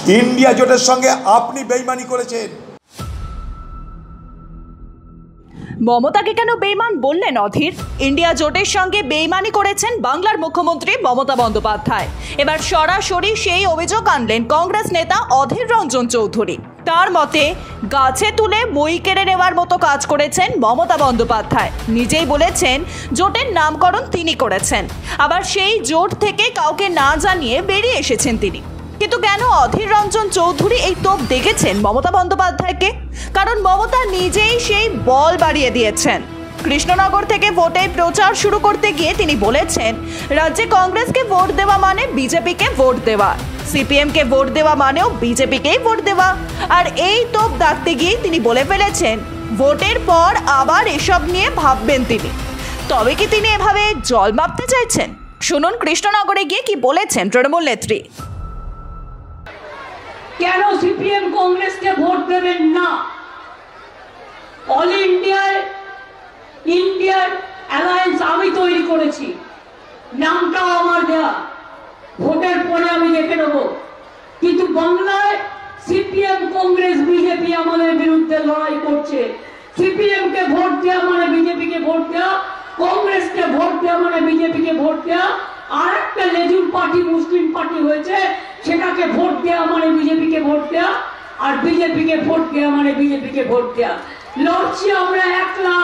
India জোটের সঙ্গে আপনি বেইমানি করেছেন। মমতাকে কেন বেইমান বললেন অধীর? ইন্ডিয়া জোটের সঙ্গে বেইমানি করেছেন বাংলার মুখ্যমন্ত্রী মমতা বন্দ্যোপাধ্যায়। এবার সরাসরি সেই অভিযোগ আনলেন কংগ্রেস নেতা অধীর রঞ্জন চৌধুরী। তার মতে গাছে তুলে মই কেড়ে নেওয়ার মতো কাজ করেছেন মমতা বন্দ্যোপাধ্যায়। নিজেই বলেছেন জোটের নামকরণ তিনি করেছেন, আবার সেই জোট থেকে কাউকে না জানিয়ে বেরিয়ে এসেছেন তিনি। কিন্তু কেন অধীর রঞ্জন চৌধুরী এই তোপ দেখেছেন মমতা বন্দ্যোপাধ্যায়কে? কারণ মমতা নিজেই সেই বল বাড়িয়ে দিয়েছেন। কৃষ্ণনগর থেকে ভোটে প্রচার শুরু করতে গিয়ে তিনি বলেছেন, রাজ্যে কংগ্রেসকে ভোট দেওয়া মানে বিজেপিকে ভোট দেওয়া, সিপিএমকে ভোট দেওয়া মানেও বিজেপিকেই ভোট দেওয়া। আর এই তোপ দাগতে গিয়ে তিনি বলে ফেলেছেন ভোটের পর আবার এসব নিয়ে ভাববেন তিনি। তবে কি তিনি এভাবে জল মাপতে চাইছেন? শুনুন কৃষ্ণনগরে গিয়ে কি বলেছেন তৃণমূল নেত্রী। কেন সিপিএম কংগ্রেসকে ভোট দেবেন না? অল ইন্ডিয়ার অ্যালায়েন্স আমি তৈরি করেছি, নামটাও আমার দেয়া, ভোটের পরে আমি দেখে নেব। কিন্তু বাংলায় সিপিএম কংগ্রেস বিজেপি আমাদের বিরুদ্ধে লড়াই করছে। সিপিএম কে ভোট দেওয়া মানে বিজেপিকে ভোট দেওয়া, কংগ্রেসকে ভোট দেওয়া মানে বিজেপিকে ভোট দেওয়া। আর একটা লেজুর পার্টি মুসলিম পার্টি হয়েছে, সেটাকে ভোট দেওয়া মানে বিজেপিকে ভোট দেওয়া, আর বিজেপিকে ভোট দেওয়া মানে বিজেপিকে ভোট দেওয়া। লড়ছি আমরা একলা।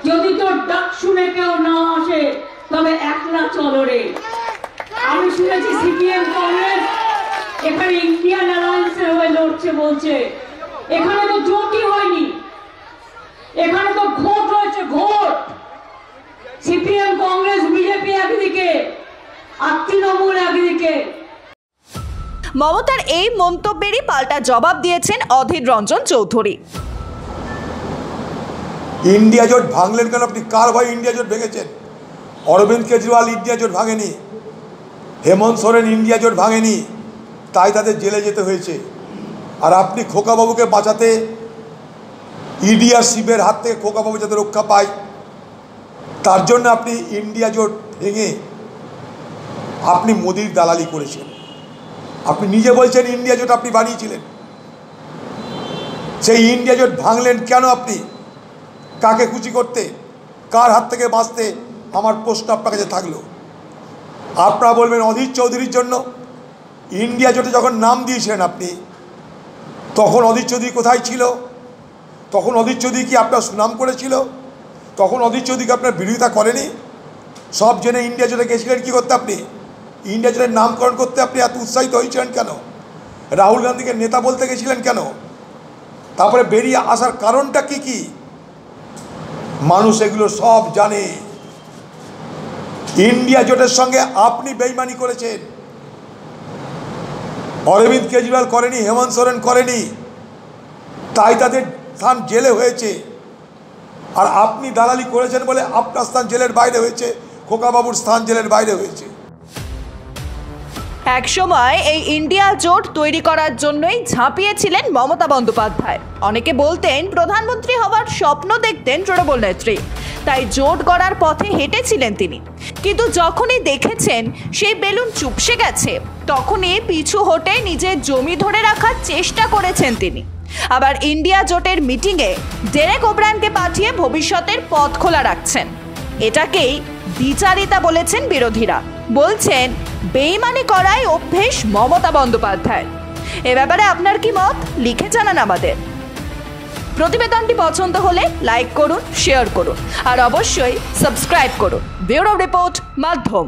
যদি তোর ডাক শুনে কেউ না আসে তবে একলা চলো রে। আমি শুনেছি সিপিএম কংগ্রেস এখানে ইন্ডিয়ান অ্যালায়েন্সের হয়ে লড়ছে বলছে। এখানে তো জোটই হয়নি, এখানে তো ভোট হয়েছে, ভোট। সিপিএম কংগ্রেস বিজেপি একদিকে আর তৃণমূল একদিকে। মমতার এই মন্তব্যেরই পাল্টা জবাব দিয়েছেন অধীর রঞ্জন চৌধুরী। ইন্ডিয়া জোট ভাঙলেন কেন আপনি? কার ভয়ে ইন্ডিয়া জোট ভেঙেছেন? অরবিন্দ কেজরিওয়াল ইন্ডিয়া জোট ভাঙেনি, হেমন্ত সোরেন ইন্ডিয়া জোট ভাঙেনি, তাই তাদের জেলে যেতে হয়েছে। আর আপনি খোকাবাবুকে বাঁচাতে ইডি আর সিবিআইয়ের হাত থেকে খোকাবাবু যাতে রক্ষা পায় তার জন্য আপনি ইন্ডিয়া জোট ভেঙে আপনি মোদির দালালি করেছেন। আপনি নিজে বলছেন ইন্ডিয়া জোট আপনি বানিয়েছিলেন। সেই ইন্ডিয়া জোট ভাঙলেন কেন আপনি? কাকে খুশি করতে, কার হাত থেকে বাঁচতে? আমার প্রশ্ন আপনার কাছে থাকলো। আপনারা বলবেন অধীর চৌধুরীর জন্য। ইন্ডিয়া জোটে যখন নাম দিয়েছিলেন আপনি, তখন অধীর চৌধুরী কোথায় ছিল? তখন অধীর চৌধুরী কি আপনার সুনাম করেছিল? তখন অধীর চৌধুরীকে আপনার বিরোধিতা করেনি? সব জেনে ইন্ডিয়া জোটে গেছিলেন কী করতে? আপনি ইন্ডিয়া জোটের নামকরণ করতে আপনি এত উৎসাহিত হয়েছিলেন কেন? রাহুল গান্ধীকে নেতা বলতে গেছিলেন কেন? তারপরে বেরিয়ে আসার কারণটা কি কি? মানুষ এগুলো সব জানে। ইন্ডিয়া জোটের সঙ্গে আপনি বেইমানি করেছেন। অরবিন্দ কেজরিওয়াল করেনি, হেমন্ত সোরেন করেনি, তাই তাদের স্থান জেলে হয়েছে। আর আপনি দালালি করেছেন বলে আপনার স্থান জেলের বাইরে হয়েছে, খোকাবাবুর স্থান জেলের বাইরে হয়েছে। একসময় এই ইন্ডিয়া জোট তৈরি করার জন্যই ঝাঁপিয়েছিলেন মমতা বন্দ্যোপাধ্যায়। অনেকে বলতেন প্রধানমন্ত্রী হওয়ার স্বপ্ন দেখতেন তৃণমূল নেত্রী, তাই জোট গড়ার পথে হেঁটেছিলেন তিনি। কিন্তু যখনই দেখেছেন সেই বেলুন চুপসে গেছে, তখনই পিছু হটে নিজের জমি ধরে রাখার চেষ্টা করেছেন তিনি। আবার ইন্ডিয়া জোটের মিটিংয়ে ডেরেক ওব্রায়ানকে পাঠিয়ে ভবিষ্যতের পথ খোলা রাখছেন। এটাকেই দ্বিচারিতা বলেছেন বিরোধীরা। বলছেন বেইমানি করাই অভ্যেস মমতা বন্দ্যোপাধ্যায়। এ ব্যাপারে আপনার কি মত? লিখে জানান আমাদের। প্রতিবেদনটি পছন্দ হলে লাইক করুন, শেয়ার করুন আর অবশ্যই সাবস্ক্রাইব করুন। ব্যুরো রিপোর্ট, মাধ্যম।